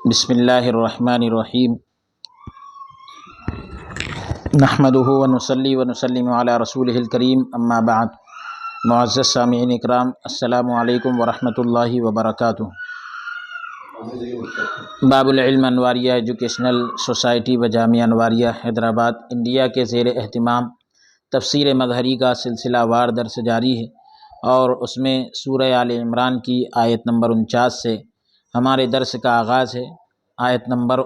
بسم اللہ الرحمن الرحیم نحمدہ ونصلی ونسلم علی رسولہ الکریم اما بعد۔ معزز سامعین اکرام، السلام علیکم ورحمۃ اللہ وبرکاتہ۔ باب العلم انواریہ ایجوکیشنل سوسائٹی و جامعہ انواریہ حیدرآباد انڈیا کے زیر اہتمام تفسیر مظہری کا سلسلہ وار درس جاری ہے، اور اس میں سورہ آل عمران کی آیت نمبر 49 سے ہمارے درس کا آغاز ہے۔ آیت نمبر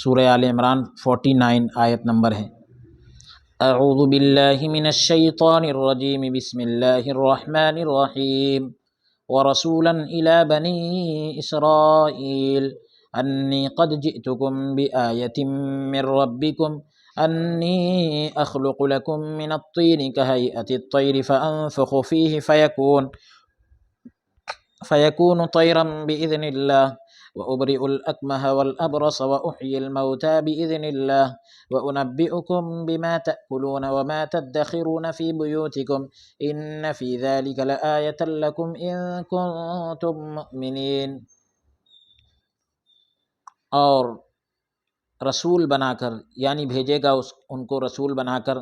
سورہ آل عمران 49 آیت نمبر ہے۔ اعوذ باللہ من الشیطان الرجیم، بسم اللہ الرحمن الرحیم۔ ورسولا إلى بني إسرائيل أني قد جئتكم بآية من ربكم أني أخلق لكم من الطين كهيئة الطير فأنفخ فيه فيكون طيرا بإذن الله وأبرئ الأكمه والأبرص وأحيي الموتى بإذن الله وأنبئكم بما تأكلون وما تدخرون في بيوتكم إن في ذلك لآية لكم إن كنتم مؤمنين۔ اور رسول بنا کر، یعنی بھیجے گا ان کو رسول بنا کر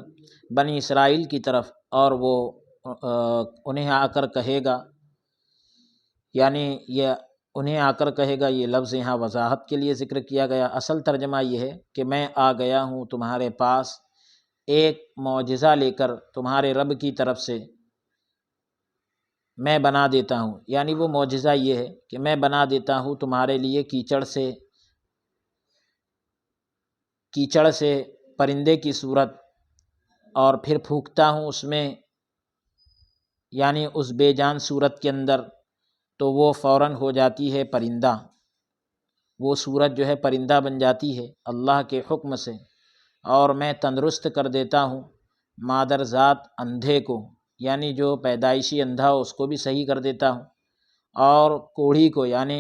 بنی اسرائیل کی طرف، اور وہ انہیں آ کر کہے گا، یعنی یہ انہیں آ کر کہے گا، یہ لفظ یہاں وضاحت کے لیے ذکر کیا گیا۔ اصل ترجمہ یہ ہے کہ میں آ گیا ہوں تمہارے پاس ایک معجزہ لے کر تمہارے رب کی طرف سے، میں بنا دیتا ہوں، یعنی وہ معجزہ یہ ہے کہ میں بنا دیتا ہوں تمہارے لیے کیچڑ سے پرندے کی صورت، اور پھر پھونکتا ہوں اس میں، یعنی اس بے جان صورت کے اندر، تو وہ فوراً ہو جاتی ہے پرندہ، وہ صورت جو ہے پرندہ بن جاتی ہے اللہ کے حکم سے۔ اور میں تندرست کر دیتا ہوں مادر ذات اندھے کو، یعنی جو پیدائشی اندھا ہو اس کو بھی صحیح کر دیتا ہوں، اور کوڑھی کو، یعنی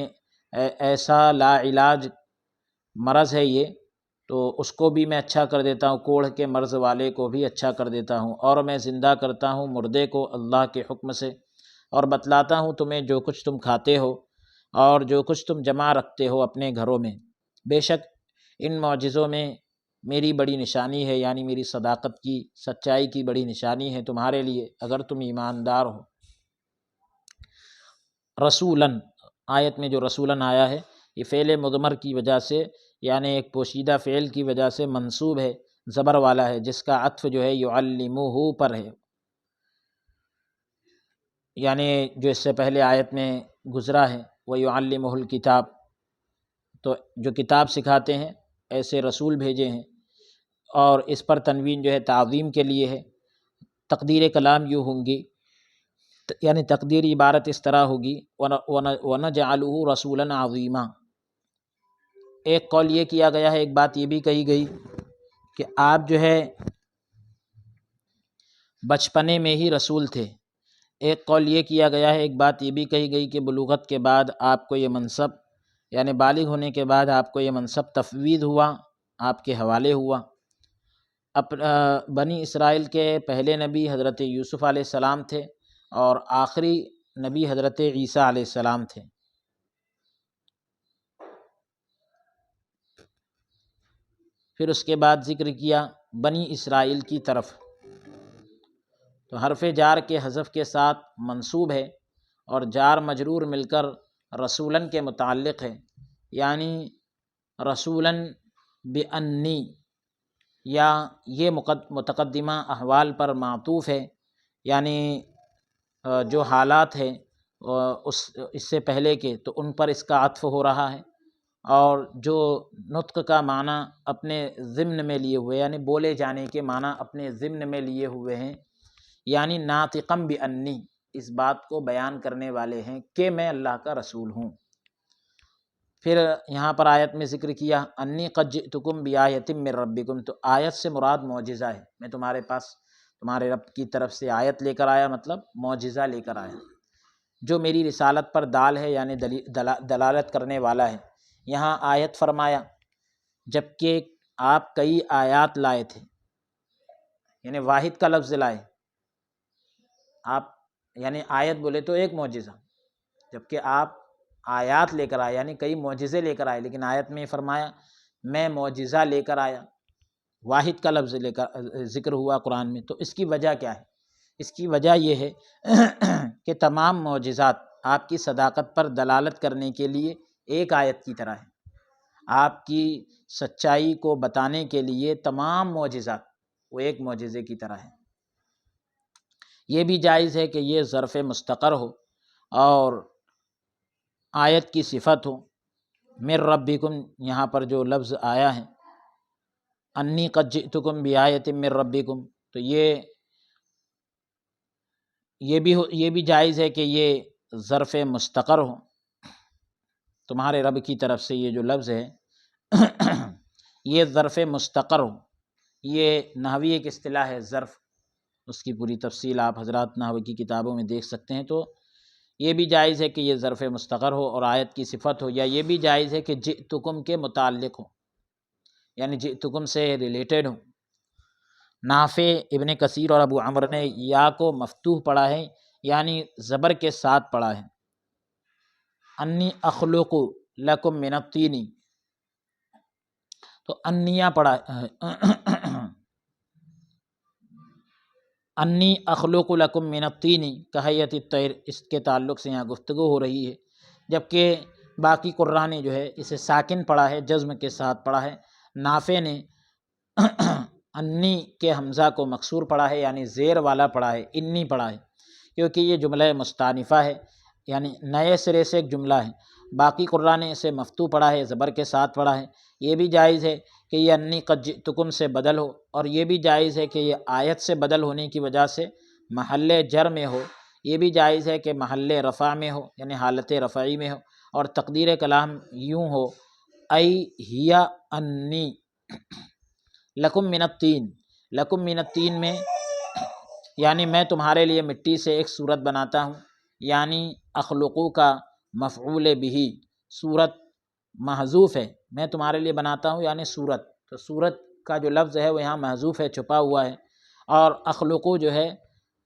ایسا لا علاج مرض ہے یہ، تو اس کو بھی میں اچھا کر دیتا ہوں، کوڑھ کے مرض والے کو بھی اچھا کر دیتا ہوں، اور میں زندہ کرتا ہوں مردے کو اللہ کے حکم سے، اور بتلاتا ہوں تمہیں جو کچھ تم کھاتے ہو اور جو کچھ تم جمع رکھتے ہو اپنے گھروں میں۔ بے شک ان معجزوں میں میری بڑی نشانی ہے، یعنی میری صداقت کی، سچائی کی بڑی نشانی ہے تمہارے لیے اگر تم ایماندار ہو۔ رسولاً، آیت میں جو رسولاً آیا ہے یہ فعل مضمر کی وجہ سے، یعنی ایک پوشیدہ فعل کی وجہ سے منصوب ہے، زبر والا ہے، جس کا عطف جو ہے یعلمہ پر ہے، یعنی جو اس سے پہلے آیت میں گزرا ہے وَيُعَلِّمُهُ الْكِتَابَ، تو جو کتاب سکھاتے ہیں ایسے رسول بھیجے ہیں، اور اس پر تنوین جو ہے تعظیم کے لیے ہے۔ تقدیر کلام یوں ہوں گی، یعنی تقدیری عبارت اس طرح ہوگی وَنَجْعَلُهُ رَسُولًا عَظِيمًا۔ ایک قول یہ کیا گیا ہے، ایک بات یہ بھی کہی گئی کہ آپ جو ہے بچپنے میں ہی رسول تھے۔ ایک قول یہ کیا گیا ہے، ایک بات یہ بھی کہی گئی کہ بلوغت کے بعد آپ کو یہ منصب، یعنی بالغ ہونے کے بعد آپ کو یہ منصب تفویض ہوا، آپ کے حوالے ہوا۔ بنی اسرائیل کے پہلے نبی حضرت یوسف علیہ السلام تھے، اور آخری نبی حضرت عیسیٰ علیہ السلام تھے۔ پھر اس کے بعد ذکر کیا بنی اسرائیل کی طرف، تو حرف جار کے حذف کے ساتھ منصوب ہے، اور جار مجرور مل کر رسولاً کے متعلق ہے، یعنی رسولاً بِأَنِّی، یا یہ متقدمہ احوال پر معطوف ہے، یعنی جو حالات ہیں اس سے پہلے کے، تو ان پر اس کا عطف ہو رہا ہے، اور جو نطق کا معنی اپنے ضمن میں لیے ہوئے، یعنی بولے جانے کے معنی اپنے ضمن میں لیے ہوئے ہیں، یعنی ناطقم بِأَنِّی، اس بات کو بیان کرنے والے ہیں کہ میں اللہ کا رسول ہوں۔ پھر یہاں پر آیت میں ذکر کیا انی قد جئتکم بآیۃ من ربکم، تو آیت سے مراد معجزہ ہے، میں تمہارے پاس تمہارے رب کی طرف سے آیت لے کر آیا، مطلب معجزہ لے کر آیا جو میری رسالت پر دال ہے، یعنی دلالت کرنے والا ہے۔ یہاں آیت فرمایا جبکہ آپ کئی آیات لائے تھے، یعنی واحد کا لفظ لائے آپ، یعنی آیت بولے تو ایک معجزہ، جبکہ آپ آیات لے کر آیا، یعنی کئی معجزے لے کر آئے، لیکن آیت میں فرمایا میں معجزہ لے کر آیا، واحد کا لفظ لے کر ذکر ہوا قرآن میں۔ تو اس کی وجہ کیا ہے؟ اس کی وجہ یہ ہے کہ تمام معجزات آپ کی صداقت پر دلالت کرنے کے لیے ایک آیت کی طرح ہے، آپ کی سچائی کو بتانے کے لیے تمام معجزات وہ ایک معجزے کی طرح ہے۔ یہ بھی جائز ہے کہ یہ ظرف مستقر ہو اور آیت کی صفت ہو۔ من ربکم، یہاں پر جو لفظ آیا ہے انی قد جئتکم بآیۃ من ربکم، تو یہ بھی جائز ہے کہ یہ ظرف مستقر ہو، تمہارے رب کی طرف سے یہ جو لفظ ہے یہ ظرف مستقر ہو۔ یہ نحوی ایک اصطلاح ہے ظرف، اس کی پوری تفصیل آپ حضرات نحو کی کتابوں میں دیکھ سکتے ہیں۔ تو یہ بھی جائز ہے کہ یہ ظرف مستقر ہو اور آیت کی صفت ہو، یا یہ بھی جائز ہے کہ جئتکم کے متعلق ہو، یعنی جئتکم سے ریلیٹڈ ہو۔ نافع، ابن کثیر اور ابو عمرو نے یا کو مفتوح پڑھا ہے، یعنی زبر کے ساتھ پڑھا ہے، انی اخلق لکم من الطین، تو انیا پڑھا انی اخلق لکم من الطین کہیئۃ الطیر، اس کے تعلق سے یہاں گفتگو ہو رہی ہے، جبکہ باقی قراء نے جو ہے اسے ساکن پڑھا ہے، جزم کے ساتھ پڑھا ہے۔ نافع نے انی کے حمزہ کو مکسور پڑھا ہے، یعنی زیر والا پڑھا ہے، انی پڑھا ہے، کیونکہ یہ جملہ مستانفہ ہے، یعنی نئے سرے سے ایک جملہ ہے۔ باقی قراء نے اسے مفتوح پڑھا ہے، زبر کے ساتھ پڑھا ہے۔ یہ بھی جائز ہے کہ یہ انی قد جئتکم سے بدل ہو، اور یہ بھی جائز ہے کہ یہ آیت سے بدل ہونے کی وجہ سے محل جر میں ہو، یہ بھی جائز ہے کہ محل رفع میں ہو، یعنی حالت رفعی میں ہو، اور تقدیر کلام یوں ہو ای ہی انی لکم من الطین، لکم من الطین میں یعنی میں تمہارے لیے مٹی سے ایک صورت بناتا ہوں، یعنی اخلقو کا مفعول بہ، صورت محذوف ہے، میں تمہارے لیے بناتا ہوں یعنی صورت، تو صورت کا جو لفظ ہے وہ یہاں محذوف ہے، چھپا ہوا ہے، اور اخلقو جو ہے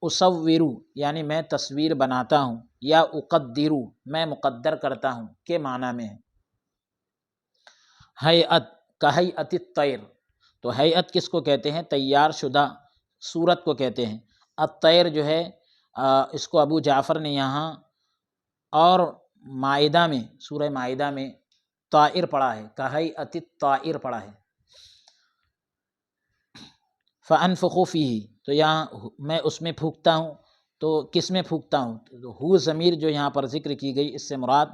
اصورو، یعنی میں تصویر بناتا ہوں، یا اقدرو، میں مقدر کرتا ہوں کے معنی میں ہے۔ ہیئت کہیئۃ الطیر، تو ہیئت کس کو کہتے ہیں؟ تیار شدہ صورت کو کہتے ہیں۔ الطیر جو ہے اس کو ابو جعفر نے یہاں اور مائدہ میں، سورہ مائدہ میں طائر پڑھا ہے، کہیئۃ الطائر پڑھا ہے۔ فانفخوا فیہ، تو یہاں میں اس میں پھونکتا ہوں، تو کس میں پھونکتا ہوں؟ تو ہو ضمیر جو یہاں پر ذکر کی گئی، اس سے مراد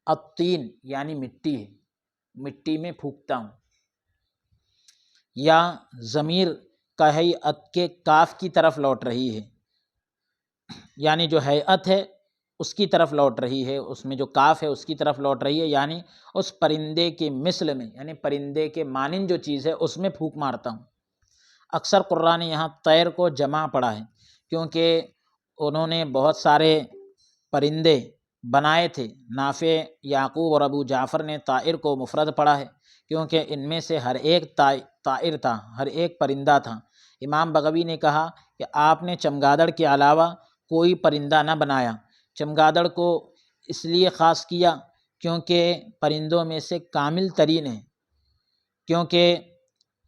الطین یعنی مٹی ہے، مٹی میں پھونکتا ہوں، یا ضمیر کہیئت کے کاف کی طرف لوٹ رہی ہے، یعنی جو ہیئت ہے اس کی طرف لوٹ رہی ہے، اس میں جو کاف ہے اس کی طرف لوٹ رہی ہے، یعنی اس پرندے کے مثل میں، یعنی پرندے کے مانند جو چیز ہے اس میں پھونک مارتا ہوں۔ اکثر قراء نے یہاں طیر کو جمع پڑھا ہے، کیونکہ انہوں نے بہت سارے پرندے بنائے تھے۔ نافع، یعقوب اور ابو جعفر نے طائر کو مفرد پڑھا ہے، کیونکہ ان میں سے ہر ایک طائر تھا، ہر ایک پرندہ تھا۔ امام بغوی نے کہا کہ آپ نے چمگادڑ کے علاوہ کوئی پرندہ نہ بنایا، چمگادڑ کو اس لیے خاص کیا کیونکہ پرندوں میں سے کامل ترین ہے، کیونکہ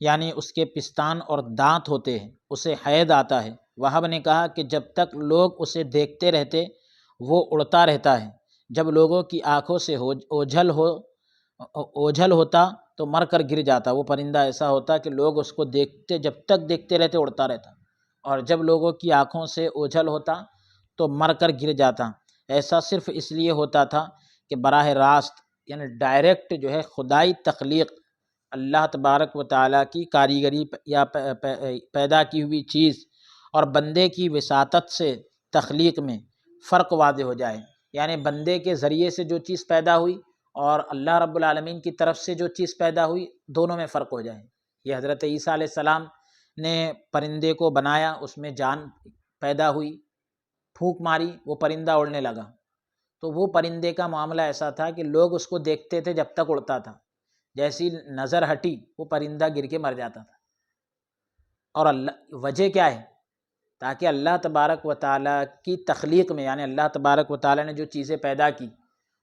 یعنی اس کے پستان اور دانت ہوتے ہیں، اسے حید آتا ہے۔ وہب نے کہا کہ جب تک لوگ اسے دیکھتے رہتے وہ اڑتا رہتا ہے، جب لوگوں کی آنکھوں سے اوجھل ہوتا تو مر کر گر جاتا۔ وہ پرندہ ایسا ہوتا کہ لوگ اس کو دیکھتے، جب تک دیکھتے رہتے اڑتا رہتا، اور جب لوگوں کی آنکھوں سے اوجھل ہوتا تو مر کر گر جاتا۔ ایسا صرف اس لیے ہوتا تھا کہ براہ راست یعنی ڈائریکٹ جو ہے خدائی تخلیق، اللہ تبارک و تعالیٰ کی کاریگری یا پیدا کی ہوئی چیز اور بندے کی وساطت سے تخلیق میں فرق واضح ہو جائے، یعنی بندے کے ذریعے سے جو چیز پیدا ہوئی اور اللہ رب العالمین کی طرف سے جو چیز پیدا ہوئی، دونوں میں فرق ہو جائے۔ یہ حضرت عیسیٰ علیہ السلام نے پرندے کو بنایا، اس میں جان پیدا ہوئی، پھونک ماری، وہ پرندہ اڑنے لگا، تو وہ پرندے کا معاملہ ایسا تھا کہ لوگ اس کو دیکھتے تھے جب تک اڑتا تھا، جیسی نظر ہٹی وہ پرندہ گر کے مر جاتا تھا۔ اور اللہ وجہ کیا ہے؟ تاکہ اللہ تبارک و تعالیٰ کی تخلیق میں، یعنی اللہ تبارک و تعالیٰ نے جو چیزیں پیدا کی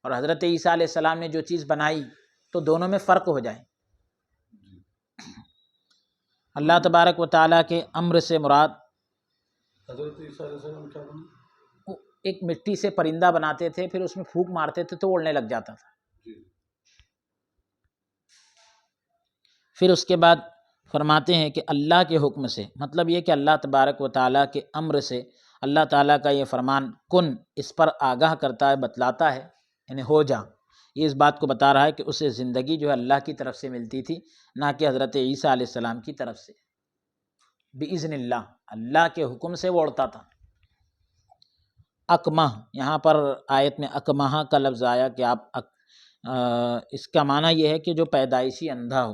اور حضرت عیسیٰ علیہ السلام نے جو چیز بنائی تو دونوں میں فرق ہو جائے۔ اللہ تبارک و تعالیٰ کے امر سے مراد حضرت عیسیٰ علیہ السلام کیا بنا؟ ایک مٹی سے پرندہ بناتے تھے، پھر اس میں پھونک مارتے تھے تو اڑنے لگ جاتا تھا۔ پھر اس کے بعد فرماتے ہیں کہ اللہ کے حکم سے، مطلب یہ کہ اللہ تبارک و تعالیٰ کے امر سے، اللہ تعالیٰ کا یہ فرمان کن اس پر آگاہ کرتا ہے، بتلاتا ہے، یعنی ہو جا، یہ اس بات کو بتا رہا ہے کہ اسے زندگی جو ہے اللہ کی طرف سے ملتی تھی، نہ کہ حضرت عیسیٰ علیہ السلام کی طرف سے۔ بِإِذْنِ اللہ، اللہ کے حکم سے وہ اڑتا تھا۔ اکمہ، یہاں پر آیت میں اکمہ کا لفظ آیا کہ آپ اس کا معنی یہ ہے کہ جو پیدائشی اندھا ہو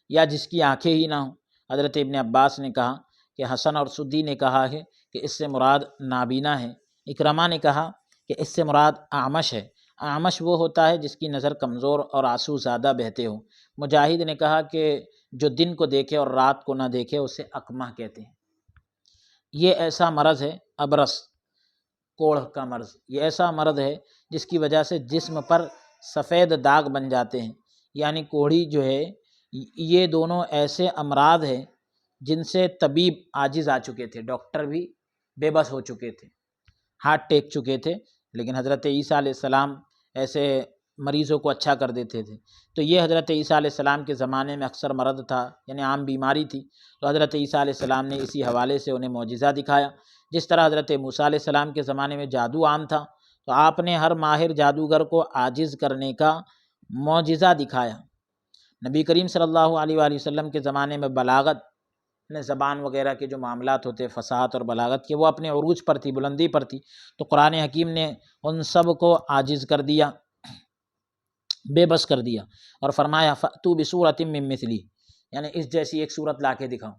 یا جس کی آنکھیں ہی نہ ہوں۔ حضرت ابن عباس نے کہا کہ حسن اور سدی نے کہا ہے کہ اس سے مراد نابینا ہے۔ اکرمہ نے کہا کہ اس سے مراد اعمش ہے۔ اعمش وہ ہوتا ہے جس کی نظر کمزور اور آنسو زیادہ بہتے ہوں۔ مجاہد نے کہا کہ جو دن کو دیکھے اور رات کو نہ دیکھے اسے اکمہ کہتے ہیں۔ یہ ایسا مرض ہے، ابرص، کوڑھ کا مرض، یہ ایسا مرض ہے جس کی وجہ سے جسم پر سفید داغ بن جاتے ہیں، یعنی کوڑھی جو ہے، یہ دونوں ایسے امراض ہیں جن سے طبیب عاجز آ چکے تھے، ڈاکٹر بھی بے بس ہو چکے تھے، ہاتھ ٹیک چکے تھے، لیکن حضرت عیسیٰ علیہ السلام ایسے مریضوں کو اچھا کر دیتے تھے۔ تو یہ حضرت عیسیٰ علیہ السلام کے زمانے میں اکثر مرض تھا، یعنی عام بیماری تھی، تو حضرت عیسیٰ علیہ السلام نے اسی حوالے سے انہیں معجزہ دکھایا۔ جس طرح حضرت موسیٰ علیہ السلام کے زمانے میں جادو عام تھا، تو آپ نے ہر ماہر جادوگر کو عاجز کرنے کا معجزہ دکھایا۔ نبی کریم صلی اللہ علیہ وآلہ وسلم کے زمانے میں بلاغت، زبان وغیرہ کے جو معاملات ہوتے، فصاحت اور بلاغت کے، وہ اپنے عروج پر تھی، بلندی پر تھی، تو قرآن حکیم نے ان سب کو عاجز کر دیا، بے بس کر دیا، اور فرمایا فَأْتُوا بِسُورَةٍ مِّن مِّثْلِهِ، یعنی اس جیسی ایک صورت لا کے دکھاؤ۔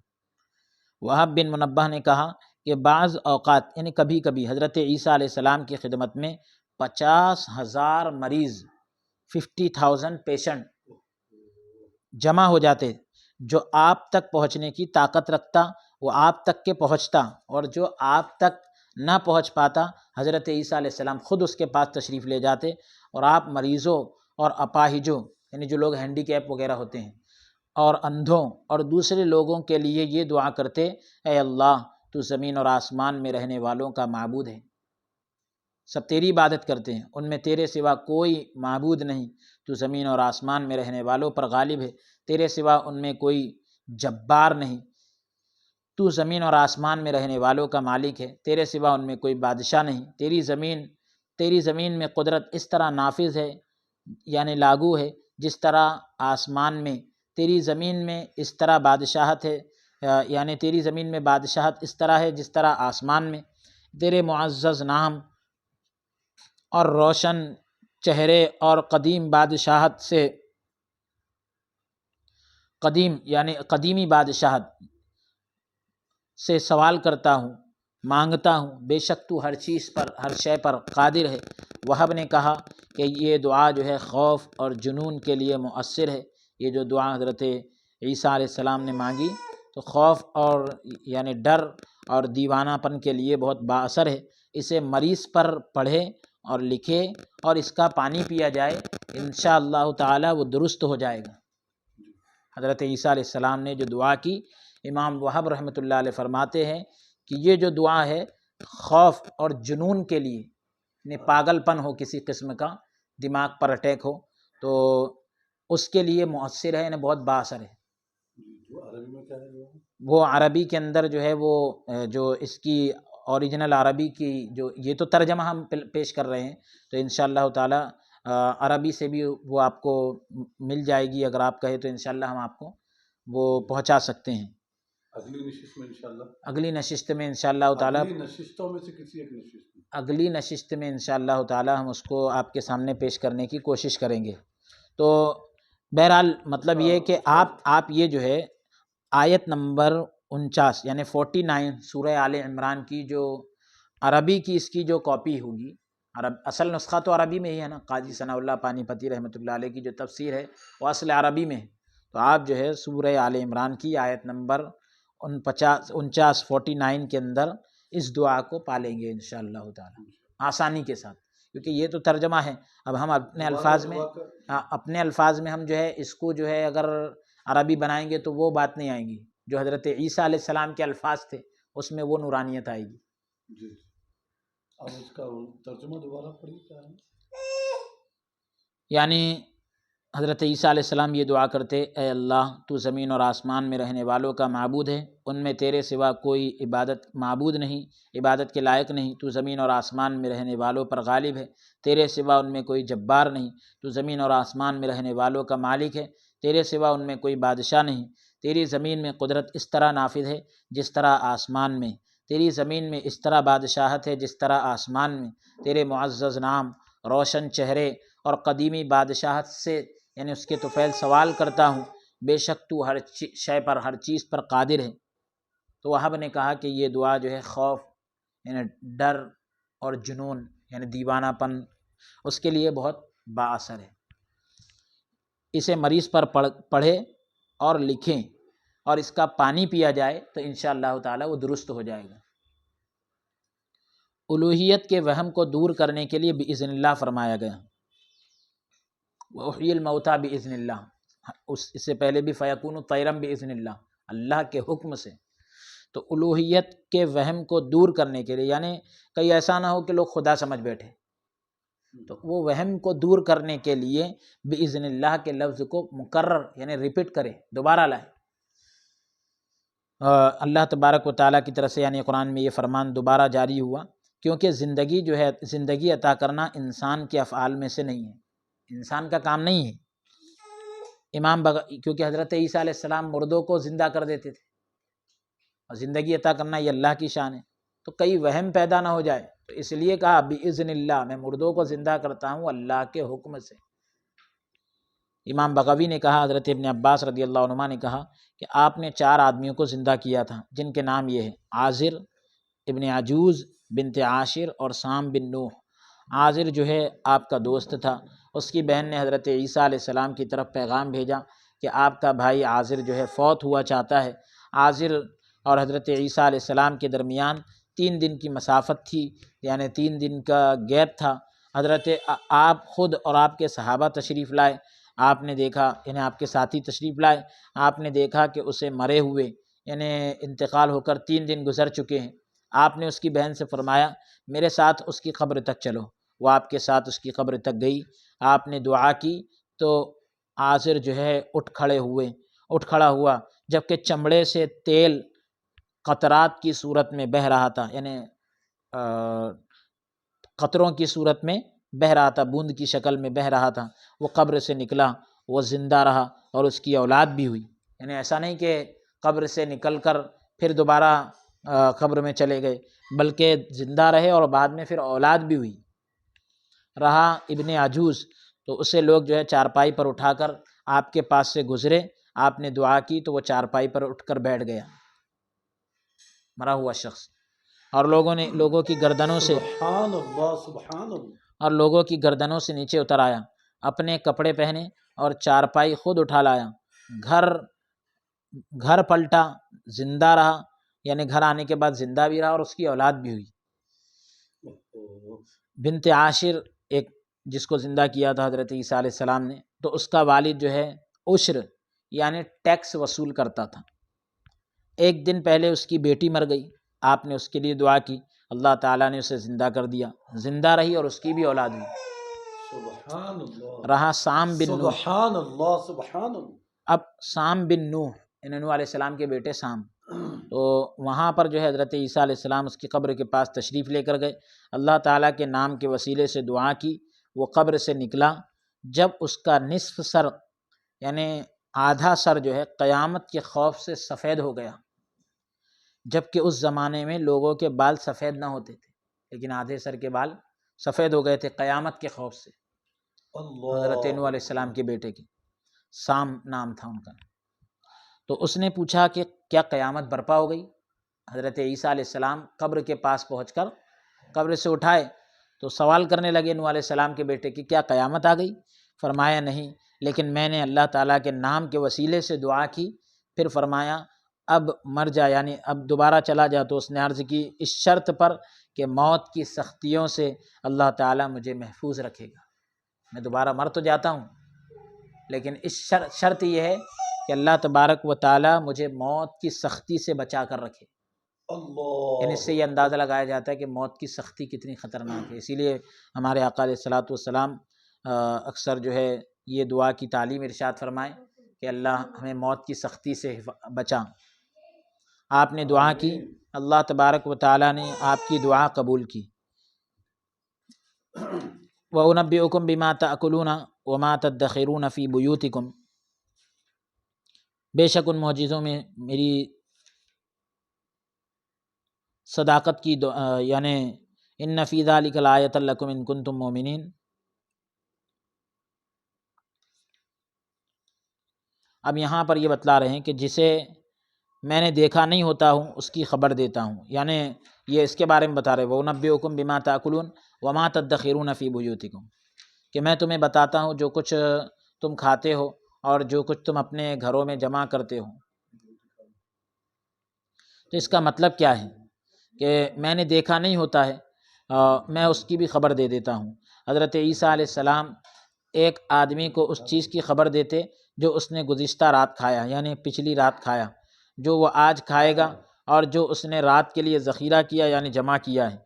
وہب بن منبہ نے کہا کہ بعض اوقات، یعنی کبھی کبھی، حضرت عیسیٰ علیہ السلام کی خدمت میں 50,000 مریض، 50,000 پیشنٹ جمع ہو جاتے، جو آپ تک پہنچنے کی طاقت رکھتا وہ آپ تک کے پہنچتا، اور جو آپ تک نہ پہنچ پاتا حضرت عیسیٰ علیہ السلام خود اس کے پاس تشریف لے جاتے، اور آپ مریضوں اور اپاہجوں، یعنی جو لوگ ہینڈی کیپ وغیرہ ہوتے ہیں، اور اندھوں اور دوسرے لوگوں کے لیے یہ دعا کرتے، اے اللہ تو زمین اور آسمان میں رہنے والوں کا معبود ہے، سب تیری عبادت کرتے ہیں، ان میں تیرے سوا کوئی معبود نہیں، تو زمین اور آسمان میں رہنے والوں پر غالب ہے، تیرے سوا ان میں کوئی جبار نہیں، تو زمین اور آسمان میں رہنے والوں کا مالک ہے، تیرے سوا ان میں کوئی بادشاہ نہیں، تیری زمین میں قدرت اس طرح نافذ ہے، یعنی لاگو ہے، جس طرح آسمان میں، تیری زمین میں اس طرح بادشاہت ہے، یعنی تیری زمین میں بادشاہت اس طرح ہے جس طرح آسمان میں، تیرے معزز نام اور روشن چہرے اور قدیم بادشاہت سے، قدیم یعنی قدیمی بادشاہت سے سوال کرتا ہوں، مانگتا ہوں، بے شک تو ہر چیز پر، ہر شے پر قادر ہے۔ وہب نے کہا کہ یہ دعا جو ہے خوف اور جنون کے لیے مؤثر ہے، یہ جو دعا حضرت عیسیٰ علیہ السلام نے مانگی تو خوف اور یعنی ڈر اور دیوانہ پن کے لیے بہت بااثر ہے، اسے مریض پر پڑھے اور لکھے اور اس کا پانی پیا جائے، انشاءاللہ تعالی وہ درست ہو جائے گا۔ حضرت عیسیٰ علیہ السلام نے جو دعا کی، امام وہب رحمۃ اللہ علیہ فرماتے ہیں کہ یہ جو دعا ہے خوف اور جنون کے لیے، یعنی پاگل پن ہو کسی قسم کا، دماغ پر اٹیک ہو، تو اس کے لیے مؤثر ہے، یعنی بہت بااثر ہے۔ وہ عربی کے اندر جو ہے وہ جو اس کی اوریجنل عربی کی جو، یہ تو ترجمہ ہم پیش کر رہے ہیں، تو انشاءاللہ تعالی عربی سے بھی وہ آپ کو مل جائے گی، اگر آپ کہیں تو انشاءاللہ ہم آپ کو وہ پہنچا سکتے ہیں اگلی نشست میں انشاءاللہ، اگلی نشست میں انشاءاللہ تعالی، اگلی نشستوں میں سے کسی ایک نشست میں، اگلی نشست میں انشاءاللہ تعالی ہم اس کو آپ کے سامنے پیش کرنے کی کوشش کریں گے۔ تو بہرحال مطلب یہ کہ آپ یہ جو ہے آیت نمبر 49 یعنی 49 سورہ آل عمران کی جو عربی کی اس کی جو کاپی ہوگی، اصل نسخہ تو عربی میں ہی ہے نا، قاضی ثناء اللہ پانی پتی رحمۃ اللہ علیہ کی جو تفسیر ہے وہ اصل عربی میں ہے، تو آپ جو ہے سورہ آل عمران کی آیت نمبر 49 کے اندر اس دعا کو پالیں گے انشاءاللہ تعالی آسانی کے ساتھ، کیونکہ یہ تو ترجمہ ہے، اب ہم اپنے الفاظ میں ہم جو ہے اس کو جو ہے اگر عربی بنائیں گے تو وہ بات نہیں آئیں گی، جو حضرت عیسیٰ علیہ السلام کے الفاظ تھے اس میں وہ نورانیت آئے گی۔ جی اب اس کا ترجمہ دوبارہ پڑھیے کیا ہے؟ یعنی حضرت عیسیٰ علیہ السلام یہ دعا کرتے، اے اللہ تو زمین اور آسمان میں رہنے والوں کا معبود ہے، ان میں تیرے سوا کوئی معبود نہیں، عبادت کے لائق نہیں، تو زمین اور آسمان میں رہنے والوں پر غالب ہے، تیرے سوا ان میں کوئی جبار نہیں، تو زمین اور آسمان میں رہنے والوں کا مالک ہے، تیرے سوا ان میں کوئی بادشاہ نہیں، تیری زمین میں قدرت اس طرح نافذ ہے جس طرح آسمان میں، تیری زمین میں اس طرح بادشاہت ہے جس طرح آسمان میں، تیرے معزز نام، روشن چہرے اور قدیمی بادشاہت سے یعنی اس کے طفیل سوال کرتا ہوں، بے شک تو ہر شے پر، ہر چیز پر قادر ہے۔ تو وہاب نے کہا کہ یہ دعا جو ہے خوف یعنی ڈر اور جنون یعنی دیوانہ پن اس کے لیے بہت بااثر ہے، اسے مریض پر پڑھے اور لکھیں اور اس کا پانی پیا جائے تو انشاءاللہ تعالی وہ درست ہو جائے گا۔ الوہیت کے وہم کو دور کرنے کے لیے بإذن اللہ فرمایا گیا، وَأُحْيِي الْمَوْتَى بِإِذْنِ اللَّهِ، اس سے پہلے بھی فَيَكُونُ طَيْرًا بِإِذْنِ اللَّهِ، اللہ کے حکم سے۔ تو الوہیت کے وہم کو دور کرنے کے لیے یعنی کہیں ایسا نہ ہو کہ لوگ خدا سمجھ بیٹھے، تو وہ وہم کو دور کرنے کے لیے بِإِذْنِ اللَّهِ کے لفظ کو مکرر یعنی ریپیٹ کرے، دوبارہ لائے۔ اللہ تبارک و تعالیٰ کی طرف سے یعنی قرآن میں یہ فرمان دوبارہ جاری ہوا، کیونکہ زندگی جو ہے، زندگی عطا کرنا انسان کے افعال میں سے نہیں ہے، انسان کا کام نہیں ہے۔ کیونکہ حضرت عیسیٰ علیہ السلام مردوں کو زندہ کر دیتے تھے اور زندگی عطا کرنا یہ اللہ کی شان ہے، تو کئی وہم پیدا نہ ہو جائے، تو اس لیے کہا بِإِذْنِ اللہ، میں مردوں کو زندہ کرتا ہوں اللہ کے حکم سے۔ امام بغوی نے کہا، حضرت ابن عباس رضی اللہ عنہما نے کہا کہ آپ نے 4 آدمیوں کو زندہ کیا تھا جن کے نام یہ ہے، عازر، ابن عجوز، بنت عاشر اور سام بن نوح۔ عازر جو ہے آپ کا دوست تھا، اس کی بہن نے حضرت عیسیٰ علیہ السلام کی طرف پیغام بھیجا کہ آپ کا بھائی عازر جو ہے فوت ہوا چاہتا ہے۔ عازر اور حضرت عیسیٰ علیہ السلام کے درمیان 3 دن کی مسافت تھی، یعنی 3 دن کا گیپ تھا۔ حضرت آپ خود اور آپ کے صحابہ تشریف لائے، آپ نے دیکھا یعنی آپ کے ساتھی تشریف لائے، آپ نے دیکھا کہ اسے مرے ہوئے یعنی انتقال ہو کر 3 دن گزر چکے ہیں۔ آپ نے اس کی بہن سے فرمایا میرے ساتھ اس کی قبر تک چلو، وہ آپ کے ساتھ اس کی قبر تک گئی، آپ نے دعا کی تو عازر جو ہے اٹھ کھڑا ہوا، جبکہ چمڑے سے تیل قطرات کی صورت میں بہہ رہا تھا، یعنی قطروں کی صورت میں بہہ رہا تھا، بوند کی شکل میں بہہ رہا تھا۔ وہ قبر سے نکلا، وہ زندہ رہا اور اس کی اولاد بھی ہوئی، یعنی ایسا نہیں کہ قبر سے نکل کر پھر دوبارہ قبر میں چلے گئے، بلکہ زندہ رہے اور بعد میں پھر اولاد بھی ہوئی۔ رہا ابن عجوز، تو اسے لوگ جو ہے چارپائی پر اٹھا کر آپ کے پاس سے گزرے، آپ نے دعا کی تو وہ چارپائی پر اٹھ کر بیٹھ گیا، مرا ہوا شخص، اور لوگوں کی گردنوں سے سبحان اللہ سبحان اللہ، اور لوگوں کی گردنوں سے نیچے اتر آیا، اپنے کپڑے پہنے اور چارپائی خود اٹھا لایا، گھر پلٹا، زندہ رہا، یعنی گھر آنے کے بعد زندہ بھی رہا اور اس کی اولاد بھی ہوئی۔ بنت عاشر ایک جس کو زندہ کیا تھا حضرت عیسیٰ علیہ السلام نے، تو اس کا والد جو ہے عشر یعنی ٹیکس وصول کرتا تھا۔ ایک دن پہلے اس کی بیٹی مر گئی، آپ نے اس کے لیے دعا کی، اللہ تعالیٰ نے اسے زندہ کر دیا، زندہ رہی اور اس کی بھی اولاد ہوئی۔ سبحان اللہ، رہا سام بن نوح، سبحان اللہ سبحان اللہ۔ اب سام بن نوح نوح علیہ السلام کے بیٹے سام، تو وہاں پر جو ہے حضرت عیسیٰ علیہ السلام اس کی قبر کے پاس تشریف لے کر گئے، اللہ تعالیٰ کے نام کے وسیلے سے دعا کی، وہ قبر سے نکلا، جب اس کا نصف سر یعنی آدھا سر جو ہے قیامت کے خوف سے سفید ہو گیا، جبکہ اس زمانے میں لوگوں کے بال سفید نہ ہوتے تھے، لیکن آدھے سر کے بال سفید ہو گئے تھے قیامت کے خوف سے۔ حضرت نوح علیہ السلام کے بیٹے کی، سام نام تھا ان کا۔ تو اس نے پوچھا کہ کیا قیامت برپا ہو گئی؟ حضرت عیسیٰ علیہ السلام قبر کے پاس پہنچ کر قبر سے اٹھائے تو سوال کرنے لگے نوح علیہ السلام کے بیٹے کی، کیا قیامت آ گئی؟ فرمایا نہیں، لیکن میں نے اللہ تعالیٰ کے نام کے وسیلے سے دعا کی، پھر فرمایا اب مر جا، یعنی اب دوبارہ چلا جا۔ تو اس نے عرض کی اس شرط پر کہ موت کی سختیوں سے اللہ تعالیٰ مجھے محفوظ رکھے گا۔ میں دوبارہ مر تو جاتا ہوں، لیکن اس شرط یہ ہے کہ اللہ تبارک و تعالیٰ مجھے موت کی سختی سے بچا کر رکھے۔ یعنی اس سے یہ اندازہ لگایا جاتا ہے کہ موت کی سختی کتنی خطرناک ہے۔ اسی لیے ہمارے آقا علیہ الصلوۃ والسلام اکثر جو ہے یہ دعا کی تعلیم ارشاد فرمائیں کہ اللہ ہمیں موت کی سختی سے بچا۔ آپ نے دعا کی، اللہ تبارک و تعالیٰ نے آپ کی دعا قبول کی۔ وَأُنَبِّئُكُم بِمَا تَأْكُلُونَ وَمَا تَدَّخِرُونَ فِي بُيُوتِكُم، بے شک ان معجزوں میں میری صداقت کی یعنی ان فی ذلک لآیۃ لکم ان کنتم مؤمنین۔ اب یہاں پر یہ بتلا رہے ہیں کہ جسے میں نے دیکھا نہیں ہوتا ہوں اس کی خبر دیتا ہوں، یعنی یہ اس کے بارے میں بتا رہے وَأُنَبِّئُكُم بِمَا تَأْكُلُونَ وَمَا تَدَّخِرُونَ فِي بُيُوتِكُم، کہ میں تمہیں بتاتا ہوں جو کچھ تم کھاتے ہو اور جو کچھ تم اپنے گھروں میں جمع کرتے ہو۔ تو اس کا مطلب کیا ہے کہ میں نے دیکھا نہیں ہوتا ہے، میں اس کی بھی خبر دے دیتا ہوں۔ حضرت عیسیٰ علیہ السلام ایک آدمی کو اس چیز کی خبر دیتے جو اس نے گزشتہ رات کھایا، یعنی پچھلی رات کھایا، جو وہ آج کھائے گا، اور جو اس نے رات کے لیے ذخیرہ کیا یعنی جمع کیا ہے۔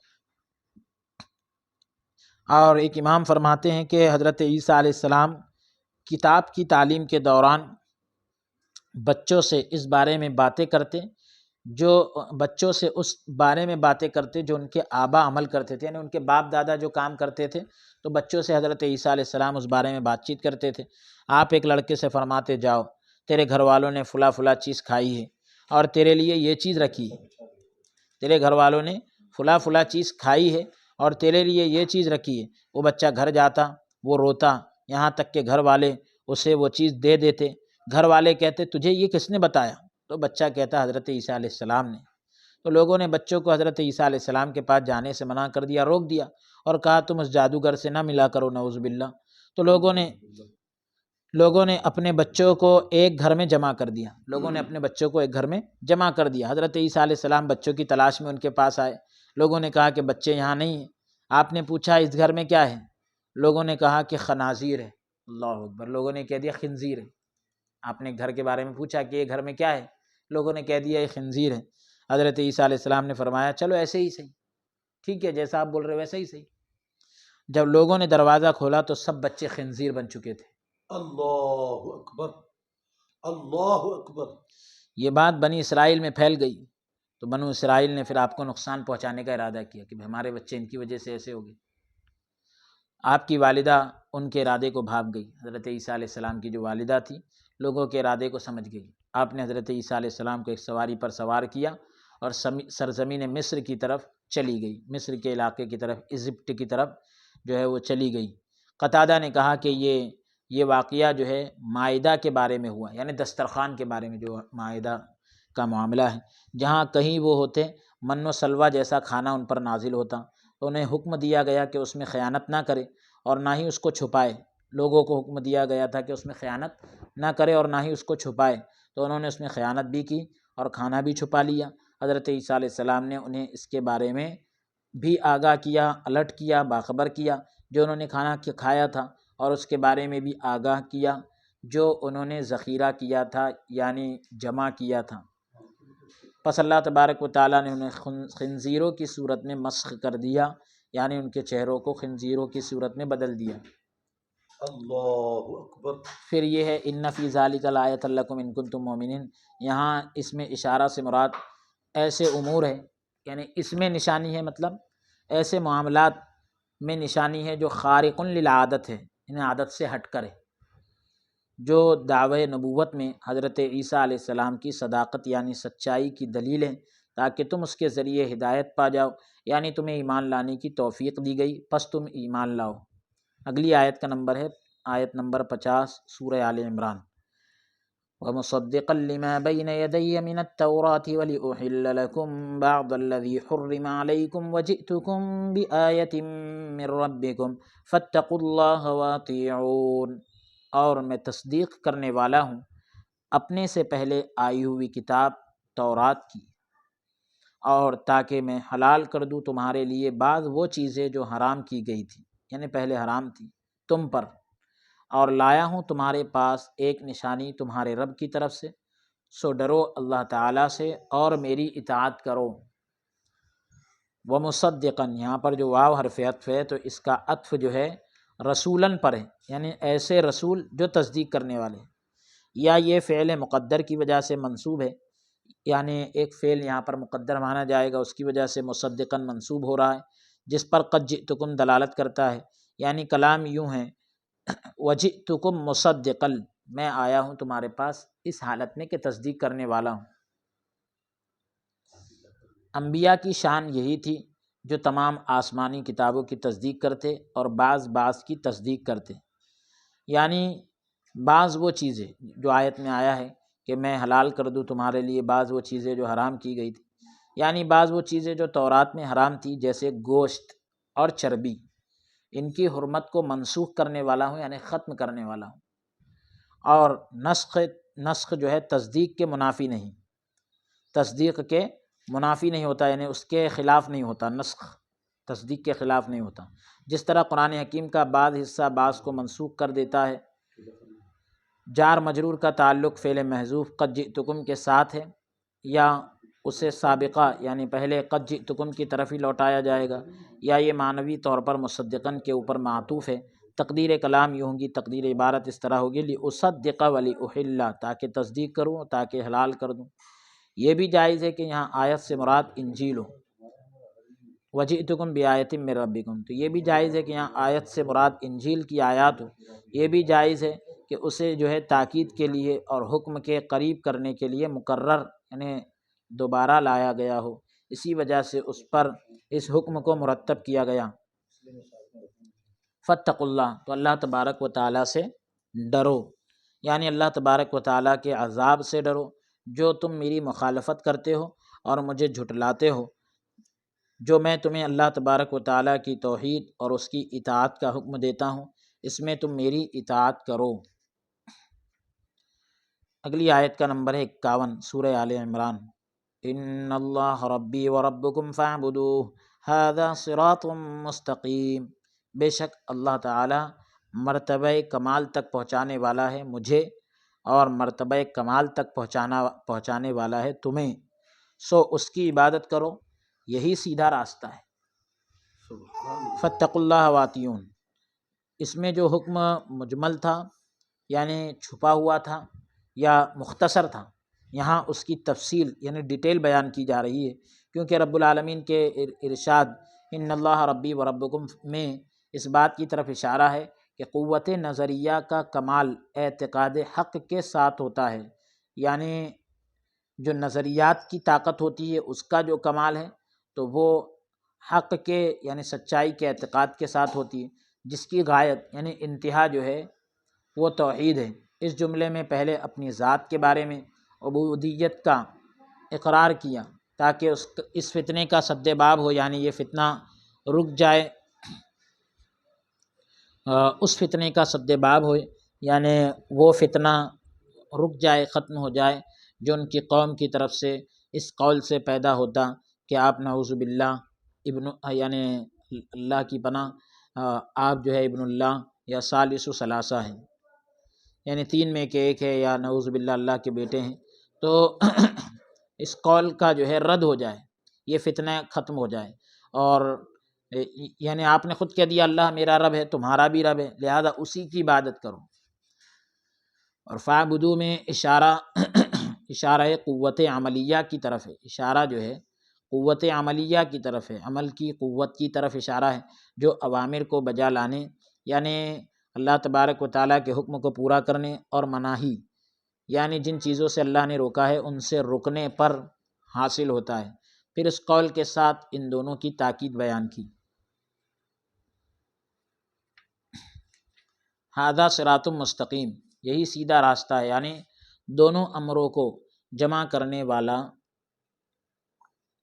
اور ایک امام فرماتے ہیں کہ حضرت عیسیٰ علیہ السلام کتاب کی تعلیم کے دوران بچوں سے اس بارے میں باتیں کرتے، جو بچوں سے اس بارے میں باتیں کرتے جو ان کے آبا عمل کرتے تھے، یعنی ان کے باپ دادا جو کام کرتے تھے، تو بچوں سے حضرت عیسیٰ علیہ السلام اس بارے میں بات چیت کرتے تھے۔ آپ ایک لڑکے سے فرماتے جاؤ تیرے گھر والوں نے فلاں فلاں چیز کھائی ہے اور تیرے لیے یہ چیز رکھی ہے، تیرے گھر والوں نے فلاں فلاں چیز کھائی ہے اور تیرے لیے یہ چیز رکھی ہے۔ وہ بچہ گھر جاتا، وہ روتا، یہاں تک کہ گھر والے اسے وہ چیز دے دیتے۔ گھر والے کہتے تجھے یہ کس نے بتایا؟ تو بچہ کہتا حضرت عیسیٰ علیہ السلام نے۔ تو لوگوں نے بچوں کو حضرت عیسیٰ علیہ السلام کے پاس جانے سے منع کر دیا، روک دیا، اور کہا تم اس جادوگر سے نہ ملا کرو، نعوذ باللہ۔ تو لوگوں نے اپنے بچوں کو ایک گھر میں جمع کر دیا، حضرت عیسیٰ علیہ السلام بچوں کی تلاش میں ان کے پاس آئے۔ لوگوں نے کہا کہ بچے یہاں نہیں ہیں۔ آپ نے پوچھا اس گھر میں کیا ہے؟ لوگوں نے کہا کہ خنازیر ہے۔ اللہ اکبر، لوگوں نے کہہ دیا خنزیر ہے۔ آپ نے گھر کے بارے میں پوچھا کہ یہ گھر میں کیا ہے؟ لوگوں نے کہہ دیا یہ خنزیر ہے۔ حضرت عیسیٰ علیہ السلام نے فرمایا چلو ایسے ہی صحیح، ٹھیک ہے جیسا آپ بول رہے ویسے ہی صحیح۔ جب لوگوں نے دروازہ کھولا تو سب بچے خنزیر بن چکے تھے۔ اللہ اکبر، اللہ اکبر۔ یہ بات بنی اسرائیل میں پھیل گئی تو بنو اسرائیل نے پھر آپ کو نقصان پہنچانے کا ارادہ کیا کہ ہمارے بچے ان کی وجہ سے ایسے ہو گئے۔ آپ کی والدہ ان کے ارادے کو بھاپ گئی۔ حضرت عیسیٰ علیہ السلام کی جو والدہ تھی لوگوں کے ارادے کو سمجھ گئی۔ آپ نے حضرت عیسیٰ علیہ السلام کو ایک سواری پر سوار کیا اور سرزمین مصر کی طرف چلی گئی، مصر کے علاقے کی طرف، ایجپٹ کی طرف جو ہے وہ چلی گئی۔ قتادہ نے کہا کہ یہ واقعہ جو ہے مائدہ کے بارے میں ہوا، یعنی دسترخوان کے بارے میں، جو مائدہ کا معاملہ ہے، جہاں کہیں وہ ہوتے من و سلوہ جیسا کھانا ان پر نازل ہوتا تو انہیں حکم دیا گیا کہ اس میں خیانت نہ کرے اور نہ ہی اس کو چھپائے۔ لوگوں کو حکم دیا گیا تھا کہ اس میں خیانت نہ کرے اور نہ ہی اس کو چھپائے، تو انہوں نے اس میں خیانت بھی کی اور کھانا بھی چھپا لیا۔ حضرت عیسیٰ علیہ السلام نے انہیں اس کے بارے میں بھی آگاہ کیا، الرٹ کیا، باخبر کیا جو انہوں نے کھانا کھایا تھا، اور اس کے بارے میں بھی آگاہ کیا جو انہوں نے ذخیرہ کیا تھا یعنی جمع کیا تھا۔ پس اللہ تبارک و تعالیٰ نے انہیں خنزیروں کی صورت میں مسخ کر دیا، یعنی ان کے چہروں کو خنزیروں کی صورت میں بدل دیا۔ اللہ اکبر۔ پھر یہ ہے ان فی ذلک لآیۃ لکم ان کنتم مؤمنین، یہاں اس میں اشارہ سے مراد ایسے امور ہے، یعنی اس میں نشانی ہے، مطلب ایسے معاملات میں نشانی ہے جو خارق للعادت ہے، یعنی عادت سے ہٹ کر ہے، جو دعوی نبوت میں حضرت عیسیٰ علیہ السلام کی صداقت یعنی سچائی کی دلیل ہے، تاکہ تم اس کے ذریعے ہدایت پا جاؤ، یعنی تمہیں ایمان لانے کی توفیق دی گئی، پس تم ایمان لاؤ۔ اگلی آیت کا نمبر ہے آیت نمبر 50 سورہ آل عمران۔ وَمُصَدِّقًا لِمَا بَيْنَ يَدَيَّ مِنَ التَّوْرَاةِ وَلِأُحِلَّ لَكُم بَعْضَ الَّذِي حُرِّمَ عَلَيْكُمْ وَجِئْتُكُم بِآيَةٍ مِّن رَّبِّكُمْ فَاتَّقُوا اللَّهَ وَأَطِيعُونِ، اور میں تصدیق کرنے والا ہوں اپنے سے پہلے آئی ہوئی کتاب تورات کی، اور تاکہ میں حلال کر دوں تمہارے لیے بعض وہ چیزیں جو حرام کی گئی تھی، یعنی پہلے حرام تھی تم پر، اور لایا ہوں تمہارے پاس ایک نشانی تمہارے رب کی طرف سے، سو ڈرو اللہ تعالیٰ سے اور میری اطاعت کرو۔ ومصدقاً، یہاں پر جو واو حرف عطف ہے تو اس کا عطف جو ہے رسولاً پر ہے، یعنی ایسے رسول جو تصدیق کرنے والے ہیں، یا یہ فعل مقدر کی وجہ سے منصوب ہے، یعنی ایک فعل یہاں پر مقدر مانا جائے گا، اس کی وجہ سے مصدقاً منصوب ہو رہا ہے، جس پر قد جئتکم دلالت کرتا ہے، یعنی کلام یوں ہے وجئتکم مصدقا، میں آیا ہوں تمہارے پاس اس حالت میں کہ تصدیق کرنے والا ہوں۔ انبیاء کی شان یہی تھی جو تمام آسمانی کتابوں کی تصدیق کرتے اور بعض کی تصدیق کرتے، یعنی بعض وہ چیزیں جو آیت میں آیا ہے کہ میں حلال کر دوں تمہارے لیے بعض وہ چیزیں جو حرام کی گئی تھی، یعنی بعض وہ چیزیں جو تورات میں حرام تھی جیسے گوشت اور چربی، ان کی حرمت کو منسوخ کرنے والا ہوں، یعنی ختم کرنے والا ہوں۔ اور نسخ جو ہے تصدیق کے منافی نہیں، تصدیق کے منافی نہیں ہوتا، یعنی اس کے خلاف نہیں ہوتا، نسخ تصدیق کے خلاف نہیں ہوتا۔ جس طرح قرآن حکیم کا بعض حصہ بعض کو منسوخ کر دیتا ہے۔ جار مجرور کا تعلق فعل محذوف قد جئتکم کے ساتھ ہے، یا اسے سابقہ یعنی پہلے قد جئتکم کی طرف ہی لوٹایا جائے گا، یا یہ معنوی طور پر مصدقاً کے اوپر معطوف ہے۔ تقدیر کلام یوں ہوگی، تقدیر عبارت اس طرح ہوگی لأصدق ولأحل، تاکہ تصدیق کروں تاکہ حلال کر دوں۔ یہ بھی جائز ہے کہ یہاں آیت سے مراد انجیل ہو، وجئتکم بآیۃ من ربکم، تو یہ بھی جائز ہے کہ یہاں آیت سے مراد انجیل کی آیات ہو۔ یہ بھی جائز ہے کہ اسے جو ہے تاکید کے لیے اور حکم کے قریب کرنے کے لیے مکرر یعنی دوبارہ لایا گیا ہو، اسی وجہ سے اس پر اس حکم کو مرتب کیا گیا۔ فاتقوا اللہ، تو اللہ تبارک و تعالیٰ سے ڈرو، یعنی اللہ تبارک و تعالیٰ کے عذاب سے ڈرو جو تم میری مخالفت کرتے ہو اور مجھے جھٹلاتے ہو، جو میں تمہیں اللہ تبارک و تعالیٰ کی توحید اور اس کی اطاعت کا حکم دیتا ہوں، اس میں تم میری اطاعت کرو۔ اگلی آیت کا نمبر ہے 51، سورہ آل عمران۔ ان اللہ ربی و ربکم فاعبدوہ ھذا صراط مستقیم، بے شک اللہ تعالی مرتبہ کمال تک پہنچانے والا ہے مجھے اور مرتبہ کمال تک پہنچانے والا ہے تمہیں، سو اس کی عبادت کرو، یہی سیدھا راستہ ہے۔ فاتقوا اللہ واطیعون، اس میں جو حکم مجمل تھا یعنی چھپا ہوا تھا یا مختصر تھا، یہاں اس کی تفصیل یعنی ڈیٹیل بیان کی جا رہی ہے، کیونکہ رب العالمین کے ارشاد ان اللہ ربی و ربکم میں اس بات کی طرف اشارہ ہے کہ قوت نظریہ کا کمال اعتقاد حق کے ساتھ ہوتا ہے، یعنی جو نظریات کی طاقت ہوتی ہے اس کا جو کمال ہے تو وہ حق کے یعنی سچائی کے اعتقاد کے ساتھ ہوتی ہے، جس کی غایت یعنی انتہا جو ہے وہ توحید ہے۔ اس جملے میں پہلے اپنی ذات کے بارے میں عبودیت کا اقرار کیا تاکہ اس فتنے کا سد باب ہو، یعنی یہ فتنہ رک جائے، اس فتنے کا سد باب ہو، یعنی وہ فتنہ رک جائے، ختم ہو جائے جو ان کی قوم کی طرف سے اس قول سے پیدا ہوتا کہ آپ نعوذ باللہ یعنی اللہ کی پناہ آپ جو ہے ابن اللہ یا ثالث ثلاثہ ہیں، یعنی تین میں کہ ایک ہے، یا نعوذ باللہ اللہ کے بیٹے ہیں، تو اس قول کا جو ہے رد ہو جائے، یہ فتنہ ختم ہو جائے، اور یعنی آپ نے خود کہہ دیا اللہ میرا رب ہے، تمہارا بھی رب ہے، لہذا اسی کی عبادت کرو۔ اور فاعبدوا میں اشارہ قوت عملیہ کی طرف ہے، اشارہ جو ہے قوت عملیہ کی طرف ہے، عمل کی قوت کی طرف اشارہ ہے، جو اوامر کو بجا لانے یعنی اللہ تبارک و تعالیٰ کے حکم کو پورا کرنے، اور مناہی یعنی جن چیزوں سے اللہ نے روکا ہے ان سے رکنے پر حاصل ہوتا ہے۔ پھر اس قول کے ساتھ ان دونوں کی تاکید بیان کی۔ ھذا صراط مستقیم، یہی سیدھا راستہ ہے، یعنی دونوں امروں کو جمع کرنے والا،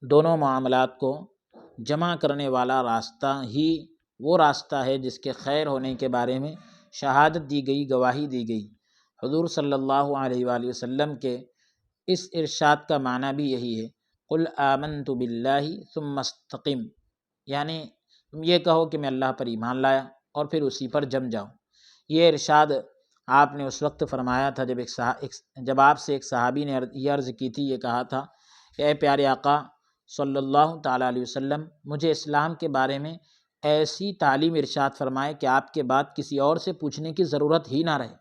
دونوں معاملات کو جمع کرنے والا راستہ ہی وہ راستہ ہے جس کے خیر ہونے کے بارے میں شہادت دی گئی، گواہی دی گئی۔ حضور صلی اللہ علیہ وآلہ وسلم کے اس ارشاد کا معنی بھی یہی ہے، قل آمنت باللہ ثم استقم، یعنی تم یہ کہو کہ میں اللہ پر ایمان لایا اور پھر اسی پر جم جاؤ۔ یہ ارشاد آپ نے اس وقت فرمایا تھا جب آپ سے ایک صحابی نے یہ عرض کی تھی، یہ کہا تھا کہ اے پیارے آقا صلی اللہ تعالیٰ علیہ وسلم، مجھے اسلام کے بارے میں ایسی تعلیم ارشاد فرمائے کہ آپ کے بعد کسی اور سے پوچھنے کی ضرورت ہی نہ رہے،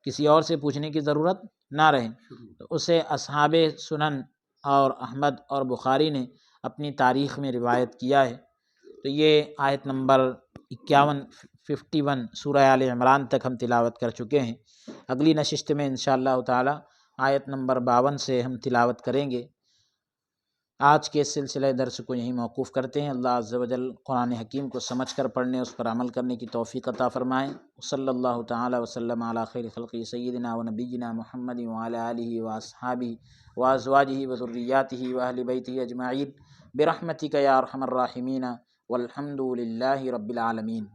کسی اور سے پوچھنے کی ضرورت نہ رہے۔ تو اسے اصحاب سنن اور احمد اور بخاری نے اپنی تاریخ میں روایت کیا ہے۔ تو یہ آیت نمبر 51 سورہ آل عمران تک ہم تلاوت کر چکے ہیں۔ اگلی نشست میں انشاءاللہ تعالی آیت نمبر 52 سے ہم تلاوت کریں گے۔ آج کے سلسلہ درس کو یہیں موقوف کرتے ہیں۔ اللہ عز و جل قرآن حکیم کو سمجھ کر پڑھنے، اس پر عمل کرنے کی توفیق عطا فرمائیں۔ صلی اللہ تعالی وسلم علی خیر خلقہ سیدنا و نبینا محمد وعلی آلہ واصحابہ وازواجہ وذریاتہ واہل بیتہ اجمعین برحمتک یا ارحم الراحمین والحمد للہ رب العالمین۔